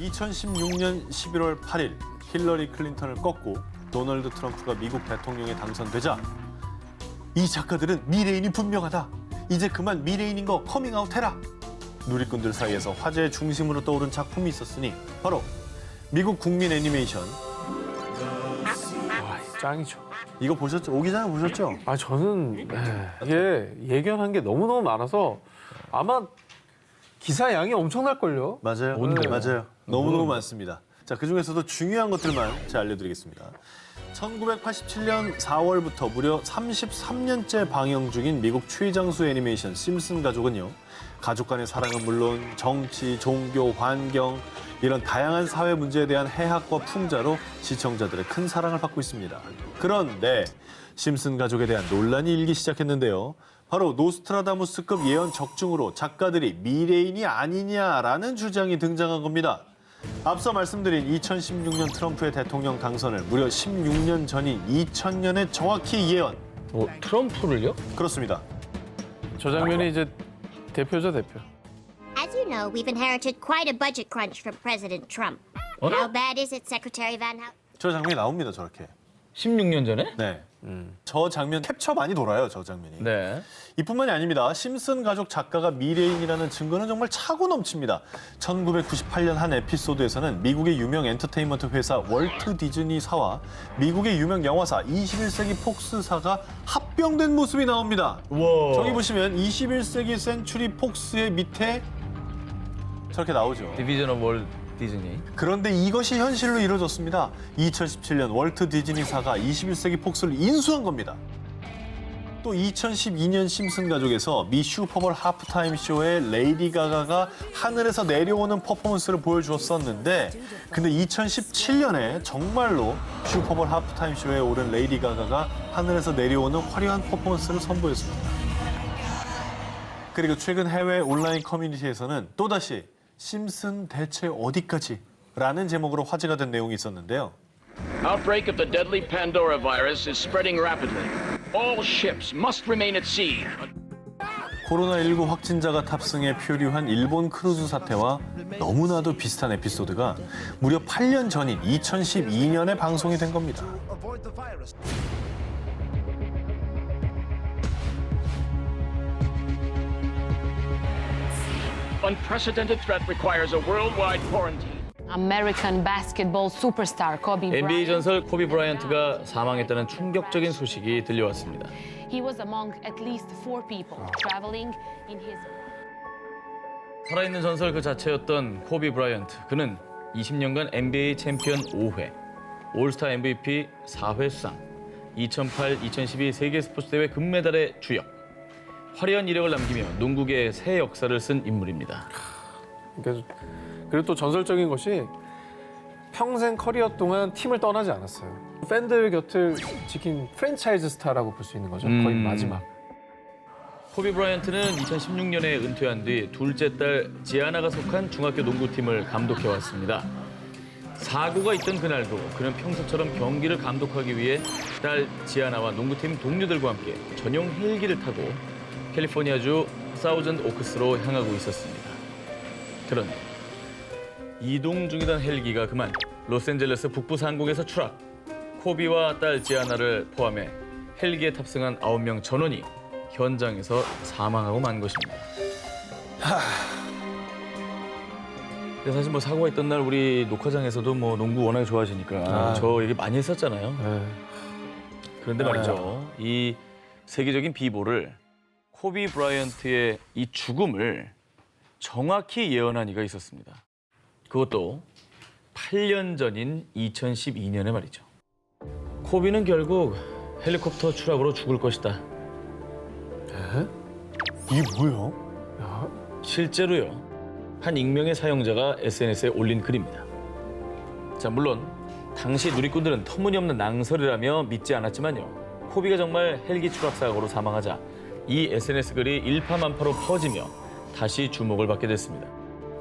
2016년 11월 8일 힐러리 클린턴을 꺾고 도널드 트럼프가 미국 대통령에 당선되자 이 작가들은 미래인이 분명하다. 이제 그만 미래인인 거 커밍아웃해라. 누리꾼들 사이에서 화제의 중심으로 떠오른 작품이 있었으니 바로 미국 국민 애니메이션. 짱이죠. 이거 보셨죠? 오기 전에 보셨죠? 아 저는 이게 예견한 게 너무너무 많아서 아마 기사 양이 엄청날걸요. 맞아요. 뭔데요? 맞아요. 너무너무 많습니다. 자, 그중에서도 중요한 것들만 제가 알려드리겠습니다. 1987년 4월부터 무려 33년째 방영 중인 미국 최장수 애니메이션 심슨 가족은요. 가족 간의 사랑은 물론 정치, 종교, 환경 이런 다양한 사회 문제에 대한 해학과 풍자로 시청자들의 큰 사랑을 받고 있습니다. 그런데 심슨 가족에 대한 논란이 일기 시작했는데요. 바로 노스트라다무스급 예언 적중으로 작가들이 미래인이 아니냐라는 주장이 등장한 겁니다. 앞서 말씀드린 2016년 트럼프의 대통령 당선을 무려 16년 전인 2000년에 정확히 예언. 트럼프를요? 그렇습니다. 저 장면이 이제 대표죠, 대표. As you know, we've inherited quite a budget crunch from President Trump. How bad is it, Secretary Van Houten? 저 장면이 나옵니다, 저렇게. 16년 전에? 네. 저 장면 캡처 많이 돌아요, 저 장면이. 네. 이뿐만이 아닙니다. 심슨 가족 작가가 미래인이라는 증거는 정말 차고 넘칩니다. 1998년 한 에피소드에서는 미국의 유명 엔터테인먼트 회사 월트 디즈니사와 미국의 유명 영화사 21세기 폭스사가 합병된 모습이 나옵니다. 우와. 저기 보시면 21세기 센츄리 폭스의 밑에 저렇게 나오죠. 디비전 오브 월드 디즈니. 그런데 이것이 현실로 이루어졌습니다. 2017년 월트 디즈니사가 21세기 폭스를 인수한 겁니다. 또 2012년 심슨 가족에서 미 슈퍼볼 하프타임 쇼에 레이디 가가가 하늘에서 내려오는 퍼포먼스를 보여주었었는데 근데 2017년에 정말로 슈퍼볼 하프타임 쇼에 오른 레이디 가가가 하늘에서 내려오는 화려한 퍼포먼스를 선보였습니다. 그리고 최근 해외 온라인 커뮤니티에서는 또다시 심슨 대체 어디까지? 라는 제목으로 화제가 된 내용이 있었는데요. Outbreak of the deadly Pandora virus is spreading rapidly. All ships must remain at sea. 코로나19 확진자가 탑승해 표류한 일본 크루즈 사태와 너무나도 비슷한 에피소드가 무려 8년 전인 2012년에 방송이 된 겁니다. Unprecedented threat requires a worldwide quarantine. American basketball superstar Kobe NBA Bryant. 전설 코비 브라이언트가 사망했다는 충격적인 소식이 들려왔습니다. He was among at least 4 people traveling in his. 살아있는 전설 그 자체였던 코비 브라이언트. 그는 20년간 NBA 챔피언 5회, 올스타 MVP 4회 수상, 2008-2012 세계 스포츠 대회 금메달의 주역, 화려한 이력을 남기며 농구계의 새 역사를 쓴 인물입니다. 그리고 또 전설적인 것이 평생 커리어 동안 팀을 떠나지 않았어요. 팬들 곁을 지킨 프랜차이즈 스타라고 볼 수 있는 거죠. 거의 마지막. 코비 브라이언트는 2016년에 은퇴한 뒤 둘째 딸 지아나가 속한 중학교 농구팀을 감독해왔습니다. 사고가 있던 그날도 그는 평소처럼 경기를 감독하기 위해 딸 지아나와 농구팀 동료들과 함께 전용 헬기를 타고 캘리포니아주 사우전드 오크스로 향하고 있었습니다. 그런데 이동 중이던 헬기가 그만 로스앤젤레스 북부 상공에서 추락. 코비와 딸 지아나를 포함해 헬기에 탑승한 9명 전원이 현장에서 사망하고 만 것입니다. 근데 사실 뭐 사고가 있던 날 우리 녹화장에서도 뭐 농구 워낙에 좋아하시니까 저 얘기 많이 했었잖아요. 그런데 말이죠. 이 세계적인 비보를 코비 브라이언트의 이 죽음을 정확히 예언한 이가 있었습니다. 그것도 8년 전인 2012년에 말이죠. 코비는 결국 헬리콥터 추락으로 죽을 것이다. 이게 뭐예요? 실제로요. 한 익명의 사용자가 SNS에 올린 글입니다. 자, 물론 당시 누리꾼들은 터무니없는 낭설이라며 믿지 않았지만요. 코비가 정말 헬기 추락 사고로 사망하자 이 SNS 글이 일파만파로 퍼지며 다시 주목을 받게 됐습니다.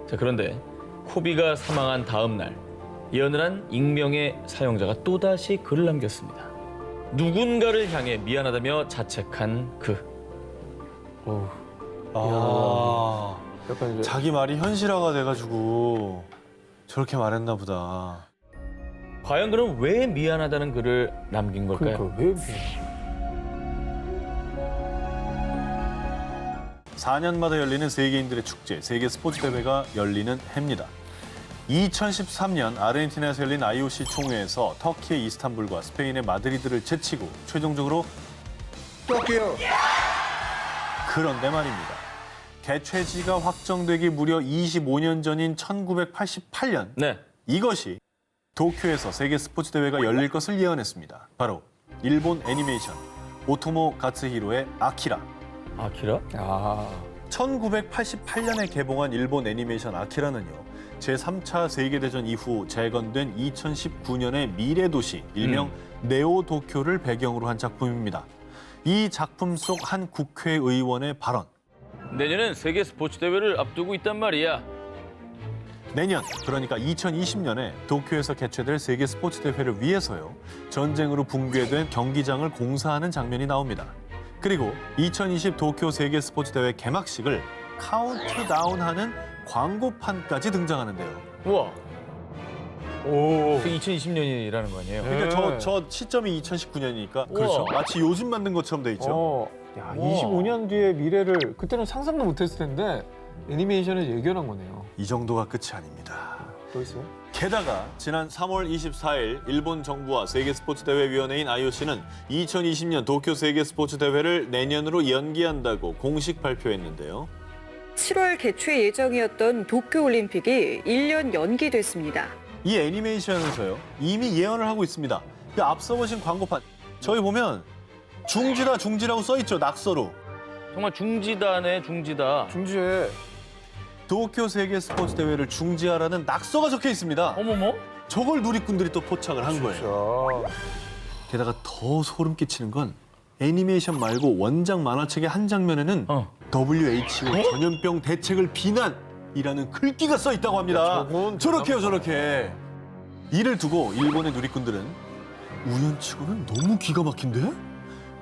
자, 그런데 코비가 사망한 다음 날 예언을 한 익명의 사용자가 또다시 글을 남겼습니다. 누군가를 향해 미안하다며 자책한 그. 아, 약간 이제 자기 말이 현실화가 돼가지고 저렇게 말했나 보다. 과연 그럼 왜 미안하다는 글을 남긴 걸까요? 그러니까 왜 4년마다 열리는 세계인들의 축제, 세계 스포츠 대회가 열리는 해입니다. 2013년 아르헨티나에서 열린 IOC 총회에서 터키의 이스탄불과 스페인의 마드리드를 제치고 최종적으로 또끼요. 그런데 말입니다. 개최지가 확정되기 무려 25년 전인 1988년 네. 이것이 도쿄에서 세계 스포츠 대회가 열릴 것을 예언했습니다. 바로 일본 애니메이션 오토모 가츠히로의 아키라. 아키라? 아, 1988년에 개봉한 일본 애니메이션 아키라는요. 제3차 세계대전 이후 재건된 2019년의 미래도시 일명 네오 도쿄를 배경으로 한 작품입니다. 이 작품 속 한 국회의원의 발언. 내년엔 세계 스포츠 대회를 앞두고 있단 말이야. 내년, 그러니까 2020년에 도쿄에서 개최될 세계 스포츠 대회를 위해서요. 전쟁으로 붕괴된 경기장을 공사하는 장면이 나옵니다. 그리고 2020 도쿄 세계 스포츠 대회 개막식을 카운트다운하는 광고판까지 등장하는데요. 우와. 오. 2020년이라는 거 아니에요? 그러니까 저 시점이 2019년이니까 그렇죠. 우와. 마치 요즘 만든 것처럼 돼 있죠. 야, 우와. 25년 뒤의 미래를 그때는 상상도 못했을 텐데 애니메이션에 예견한 거네요. 이 정도가 끝이 아닙니다. 또 있어요? 게다가 지난 3월 24일 일본 정부와 세계스포츠대회위원회인 IOC는 2020년 도쿄 세계스포츠대회를 내년으로 연기한다고 공식 발표했는데요. 7월 개최 예정이었던 도쿄올림픽이 1년 연기됐습니다. 이 애니메이션에서요 이미 예언을 하고 있습니다. 그 앞서 보신 광고판 저희 보면 중지다 중지라고 써 있죠 낙서로. 정말 중지다네 중지다. 중지에 도쿄 세계스포츠대회를 중지하라는 낙서가 적혀 있습니다. 어머머? 저걸 누리꾼들이 또 포착을 한 거예요. 게다가 더 소름 끼치는 건 애니메이션 말고 원작 만화책의 한 장면에는 WHO 전염병 대책을 비난이라는 글귀가 써 있다고 합니다. 저건 저렇게요, 저렇게. 이를 두고 일본의 누리꾼들은 우연치고는 너무 기가 막힌데?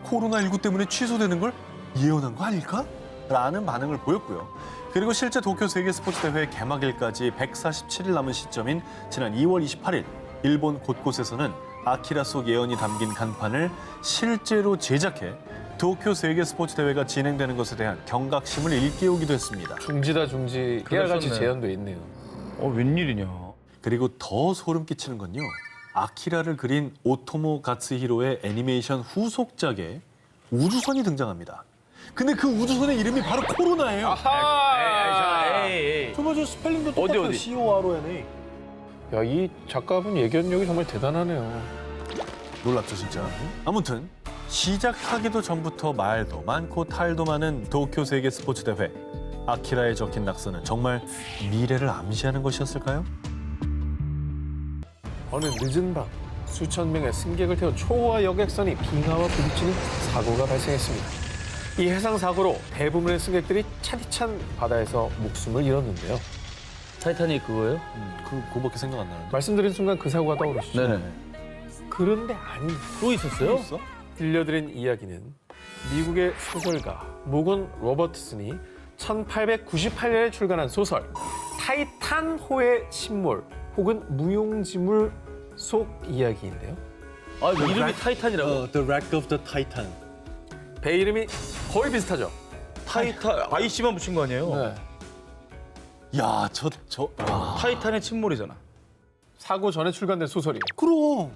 코로나19 때문에 취소되는 걸 예언한 거 아닐까? 라는 반응을 보였고요. 그리고 실제 도쿄 세계스포츠대회 개막일까지 147일 남은 시점인 지난 2월 28일 일본 곳곳에서는 아키라 속 예언이 담긴 간판을 실제로 제작해 도쿄 세계스포츠대회가 진행되는 것에 대한 경각심을 일깨우기도 했습니다. 중지다 중지 깨알같이 그랬었네. 제안도 있네요. 웬일이냐. 그리고 더 소름 끼치는 건요. 아키라를 그린 오토모 가츠히로의 애니메이션 후속작에 우주선이 등장합니다. 근데 그 우주선의 이름이 바로 코로나예요. 에이. 저거 저 스펠링도 어디, 똑같아요. 어디? CORONA. 야, 이 작가분 예견력이 정말 대단하네요. 놀랍죠 진짜. 아무튼 시작하기도 전부터 말도 많고 탈도 많은 도쿄 세계 스포츠 대회. 아키라에 적힌 낙서는 정말 미래를 암시하는 것이었을까요? 어느 늦은 밤 수천 명의 승객을 태운 초호화 여객선이 빙하와 부딪히는 사고가 발생했습니다. 이 해상 사고로 대부분의 승객들이 차디찬 바다에서 목숨을 잃었는데요. 타이타닉 그거예요? 그거밖에 생각 안 나는데. 말씀드린 순간 그 사고가 떠오르시죠? 네네. 그런데 아닙니다. 또 있었어요? 있어? 들려드린 이야기는 미국의 소설가 모건 로버트슨이 1898년에 출간한 소설 타이탄호의 침몰 혹은 무용지물 속 이야기인데요. 아, 이름이 타이탄이라고? The Wreck of the Titan. 배 이름이 거의 비슷하죠? 타이탄, IC만 붙인 거 아니에요? 네. 야, 타이탄의 침몰이잖아. 사고 전에 출간된 소설이에요. 그럼.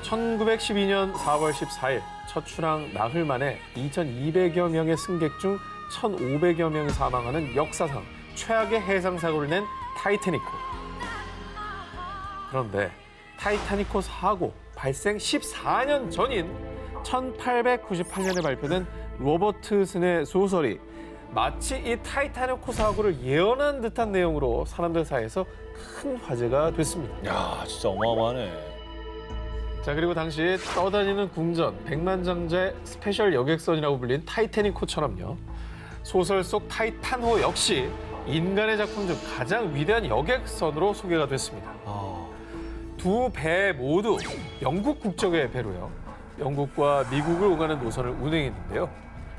1912년 4월 14일 첫 출항 나흘 만에 2,200여 명의 승객 중 1,500여 명이 사망하는 역사상 최악의 해상 사고를 낸 타이타닉호. 그런데 타이타닉호 사고 발생 14년 전인 1898년에 발표된 로버트슨의 소설이 마치 이 타이타닉호 사고를 예언한 듯한 내용으로 사람들 사이에서 큰 화제가 됐습니다. 야, 진짜 어마어마하네. 자, 그리고 당시 떠다니는 궁전 백만장자의 스페셜 여객선이라고 불린 타이타닉호처럼요. 소설 속 타이탄호 역시 인간의 작품 중 가장 위대한 여객선으로 소개가 됐습니다. 두 배 모두 영국 국적의 배로요. 영국과 미국을 오가는 노선을 운행했는데요.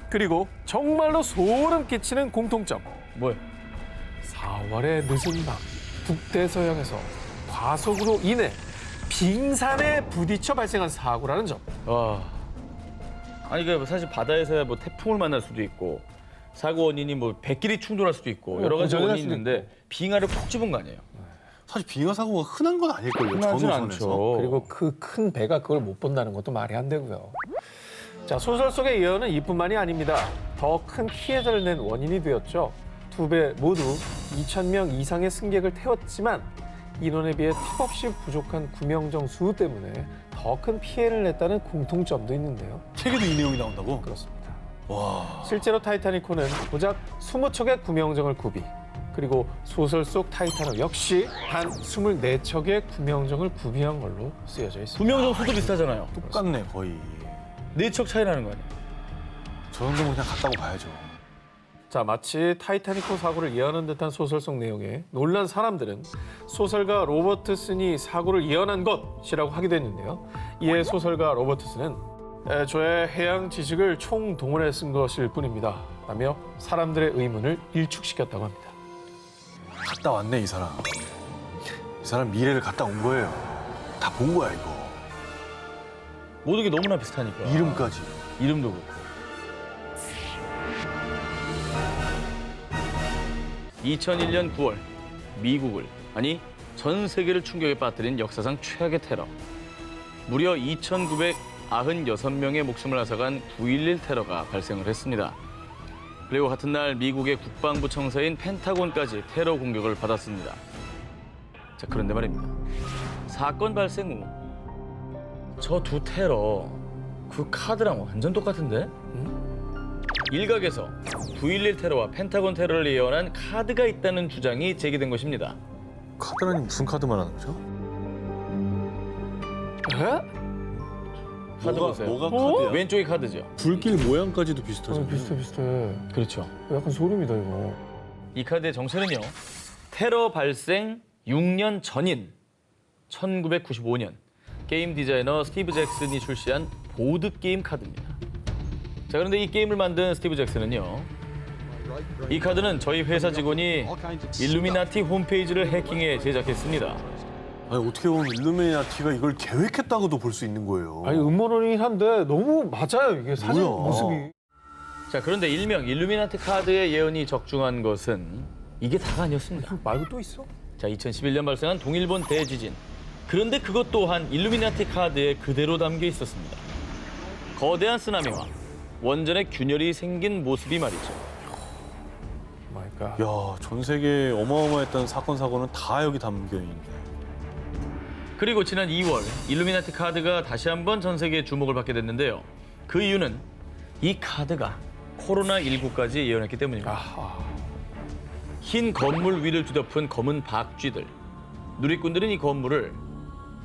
그리고 정말로 소름 끼치는 공통점. 뭐야? 4월의 늦은 밤 북대서양에서 과속으로 인해 빙산에 부딪혀 발생한 사고라는 점. 와. 아니 그 사실 바다에서야 뭐 태풍을 만날 수도 있고 사고 원인이 뭐 백길이 충돌할 수도 있고 여러 가지 고장날 원인이 수도 있는데 빙하를 콕 집은 거 아니에요? 사실 빙하 사고가 흔한 건 아닐걸요. 흔하진 전후선에서. 않죠. 그리고 그 큰 배가 그걸 못 본다는 것도 말이 안 되고요. 자, 소설 속의 예언은 이뿐만이 아닙니다. 더 큰 피해자를 낸 원인이 되었죠. 두 배 모두 2,000명 이상의 승객을 태웠지만 인원에 비해 턱없이 부족한 구명정 수 때문에 더 큰 피해를 냈다는 공통점도 있는데요. 책에도 이 내용이 나온다고? 그렇습니다. 와. 실제로 타이타닉호는 고작 20척의 구명정을 구비, 그리고 소설 속 타이타닉 역시 단 24척의 구명정을 구비한 걸로 쓰여져 있습니다. 구명정 수도 비슷하잖아요. 똑같네 거의. 4척 차이 나는 거 아니에요? 저 정도면 그냥 같다고 봐야죠. 자, 마치 타이타닉호 사고를 예언한 듯한 소설 속 내용에 놀란 사람들은 소설가 로버트슨이 사고를 예언한 것이라고 하게 됐는데요. 이에 소설가 로버트슨은 애초에 해양 지식을 총동원해 쓴 것일 뿐입니다 라며 사람들의 의문을 일축시켰다고 합니다. 갔다 왔네 이 사람. 이 사람 미래를 갔다 온 거예요. 다 본 거야 이거. 모든 게 너무나 비슷하니까. 이름까지. 이름도 그렇고. 2001년 9월 미국을 아니 전 세계를 충격에 빠뜨린 역사상 최악의 테러. 무려 2,996명의 목숨을 앗아간 9.11 테러가 발생을 했습니다. 그리고 같은 날 미국의 국방부 청사인 펜타곤까지 테러 공격을 받았습니다. 자, 그런데 말입니다. 사건 발생 후 저 두 테러 그 카드랑 완전 똑같은데? 일각에서 9.11 테러와 펜타곤 테러를 예언한 카드가 있다는 주장이 제기된 것입니다. 카드라니 무슨 카드 말하는 거죠? 에? 카드 보세요. 뭐가 카드야? 왼쪽이 카드죠. 불길 모양까지도 비슷하잖아요. 비슷해. 그렇죠. 약간 소름이다 이거. 이 카드의 정체는요. 테러 발생 6년 전인 1995년 게임 디자이너 스티브 잭슨이 출시한 보드게임 카드입니다. 자, 그런데 이 게임을 만든 스티브 잭슨은요. 이 카드는 저희 회사 직원이 일루미나티 홈페이지를 해킹해 제작했습니다. 아니 어떻게 보면 일루미나티가 이걸 계획했다고도 볼 수 있는 거예요. 아니 음모론이긴 한데 너무 맞아요 이게 사진 뭐야. 모습이. 자, 그런데 일명 일루미나티 카드의 예언이 적중한 것은 이게 다가 아니었습니다. 말고 또 있어? 자, 2011년 발생한 동일본 대지진. 그런데 그것 또한 일루미나티 카드에 그대로 담겨 있었습니다. 거대한 쓰나미와 원전의 균열이 생긴 모습이 말이죠. 마이 갓. 야, 전 세계에 어마어마했던 사건 사고는 다 여기 담겨 있네. 그리고 지난 2월 일루미나티 카드가 다시 한번 전 세계의 주목을 받게 됐는데요. 그 이유는 이 카드가 코로나19까지 예언했기 때문입니다. 아하. 흰 건물 위를 뒤덮은 검은 박쥐들. 누리꾼들은 이 건물을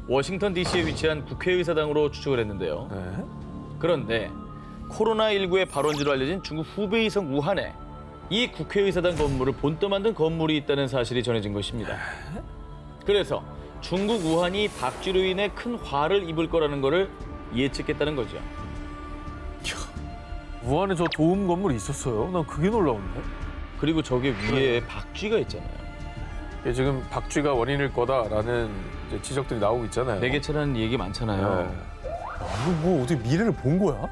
워싱턴 DC에 위치한 국회의사당으로 추측을 했는데요. 네? 그런데 코로나19의 발원지로 알려진 중국 후베이성 우한에 이 국회의사당 건물을 본떠 만든 건물이 있다는 사실이 전해진 것입니다. 그래서 중국 우한이 박쥐로 인해 큰 화를 입을 거라는 것을 예측했다는 거죠. 우한에 저 도움 건물이 있었어요? 난 그게 놀라운데. 그리고 저게 위에 박쥐가 있잖아요. 이게 지금 박쥐가 원인일 거다라는 이제 지적들이 나오고 있잖아요. 매개체라는 얘기 많잖아요. 네. 이거 뭐 어떻게 미래를 본 거야?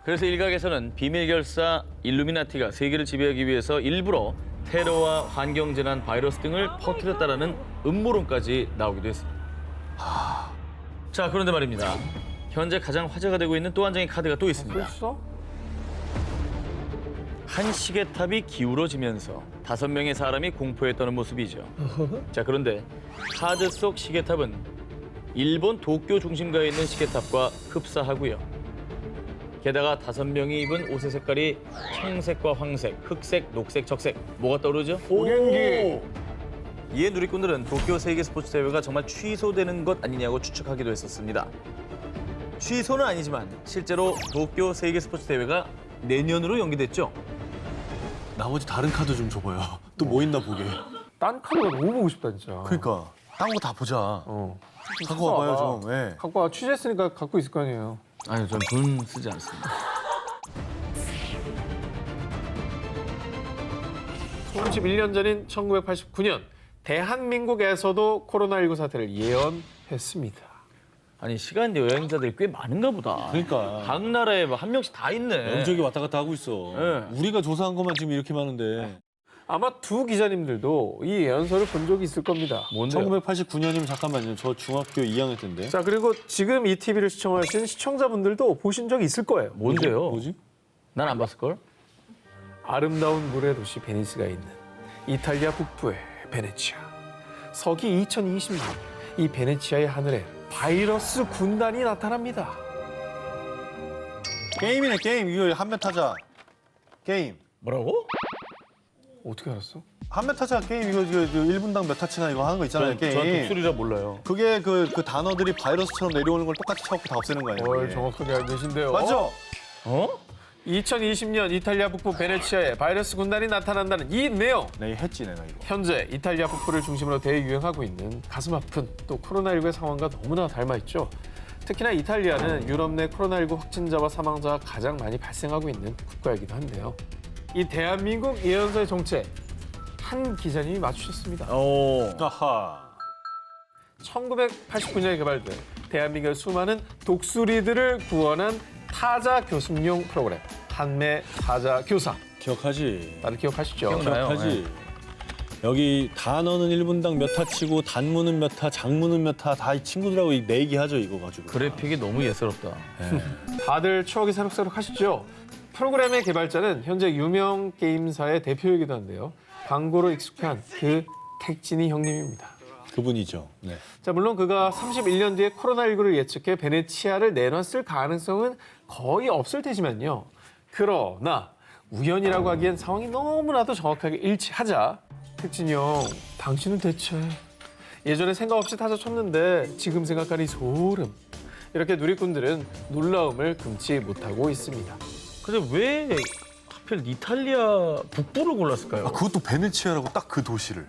그래서 일각에서는 비밀 결사 일루미나티가 세계를 지배하기 위해서 일부러 테러와 환경재난, 바이러스 등을 퍼뜨렸다라는 음모론까지 나오기도 했습니다. 자, 그런데 말입니다. 현재 가장 화제가 되고 있는 또 한 장의 카드가 또 있습니다. 벌써? 한 시계탑이 기울어지면서 5명의 사람이 공포에 떠는 모습이죠. 자, 그런데 카드 속 시계탑은 일본 도쿄 중심가에 있는 시계탑과 흡사하고요. 게다가 5명이 입은 옷의 색깔이 청색과 황색, 흑색, 녹색, 적색. 뭐가 떠오르죠? 오갱기. 이에 누리꾼들은 도쿄 세계 스포츠 대회가 정말 취소되는 것 아니냐고 추측하기도 했었습니다. 취소는 아니지만 실제로 도쿄 세계 스포츠 대회가 내년으로 연기됐죠. 나머지 다른 카드 좀 줘봐요. 또 뭐 있나 보게. 딴 카드가 너무 보고 싶다 진짜. 그러니까 딴 거 다 보자. 어. 갖고 와봐요 좀. 예. 갖고 와. 취재했으니까 갖고 있을 거 아니에요. 아니, 전 돈 쓰지 않습니다. 31년 전인 1989년 대한민국에서도 코로나19 사태를 예언했습니다. 아니 시간 여행자들이 꽤 많은가 보다. 그러니까. 각 나라에 뭐 한 명씩 다 있네. 여기저기 왔다 갔다 하고 있어. 네. 우리가 조사한 것만 지금 이렇게 많은데. 아마 두 기자님들도 이 예언서를 본 적이 있을 겁니다. 뭔데요? 1989년이면 잠깐만요. 저 중학교 2학년 때인데. 자, 그리고 지금 이 TV를 시청하신 시청자분들도 보신 적이 있을 거예요. 뭔데요? 뭐지? 난 안 봤을 걸. 아름다운 물의 도시 베니스가 있는 이탈리아 북부의 베네치아. 서기 2020년 이 베네치아의 하늘에 바이러스 군단이 나타납니다. 게임이네 게임. 이거 한메 타자. 게임. 뭐라고? 어떻게 알았어? 한메 타자 게임 이거 1분당 몇 타치나 이거 하는 거 있잖아요. 전 게임. 독수리라 몰라요. 그게 그 단어들이 바이러스처럼 내려오는 걸 똑같이 쳐갖고 다 없애는 거 아니에요? 그게. 정확하게 알고 계신데요. 맞죠? 어? 2020년 이탈리아 북부 베네치아에 바이러스 군단이 나타난다는 이 내용. 네, 했지 내가 이거. 현재 이탈리아 북부를 중심으로 대유행하고 있는 가슴 아픈 또 코로나19의 상황과 너무나 닮아 있죠. 특히나 이탈리아는 유럽 내 코로나19 확진자와 사망자가 가장 많이 발생하고 있는 국가이기도 한데요. 이 대한민국 예언서의 정체 한 기자님이 맞추셨습니다. 아하. 1989년에 개발된 대한민국의 수많은 독수리들을 구원한 타자 교습용 프로그램 한매 타자 교사. 기억하지. 다들 기억하시죠? 기억나요. 기억하지. 여기 단어는 1분당 몇 타치고 단문은 몇 타, 장문은 몇 타 다 이 친구들하고 내기하죠 이거 가지고. 그래픽이 너무 예스럽다. 다들 추억이 새록새록하시죠? 프로그램의 개발자는 현재 유명 게임사의 대표이기도 한데요. 광고로 익숙한 그 택진이 형님입니다. 그분이죠. 네. 자, 물론 그가 31년 뒤에 코로나19를 예측해 베네치아를 내놨을 가능성은 거의 없을 테지만요. 그러나 우연이라고 하기엔 상황이 너무나도 정확하게 일치하자 택진이 형, 당신은 대체 예전에 생각 없이 타자 쳤는데 지금 생각하니 소름. 이렇게 누리꾼들은 놀라움을 금치 못하고 있습니다. 근데 왜 하필 이탈리아 북부를 골랐을까요? 아 그것도 베네치아라고 딱 그 도시를.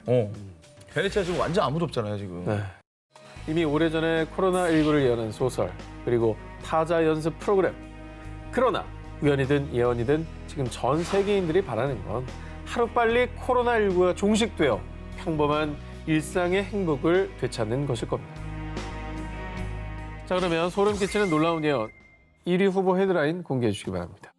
베네치아 지금 완전 아무도 없잖아요 지금. 네. 이미 오래전에 코로나19를 예언한 소설 그리고 타자 연습 프로그램. 그러나 우연이든 예언이든 지금 전 세계인들이 바라는 건 하루빨리 코로나19가 종식되어 평범한 일상의 행복을 되찾는 것일 겁니다. 자, 그러면 소름 끼치는 놀라운 예언 1위 후보 헤드라인 공개해 주시기 바랍니다.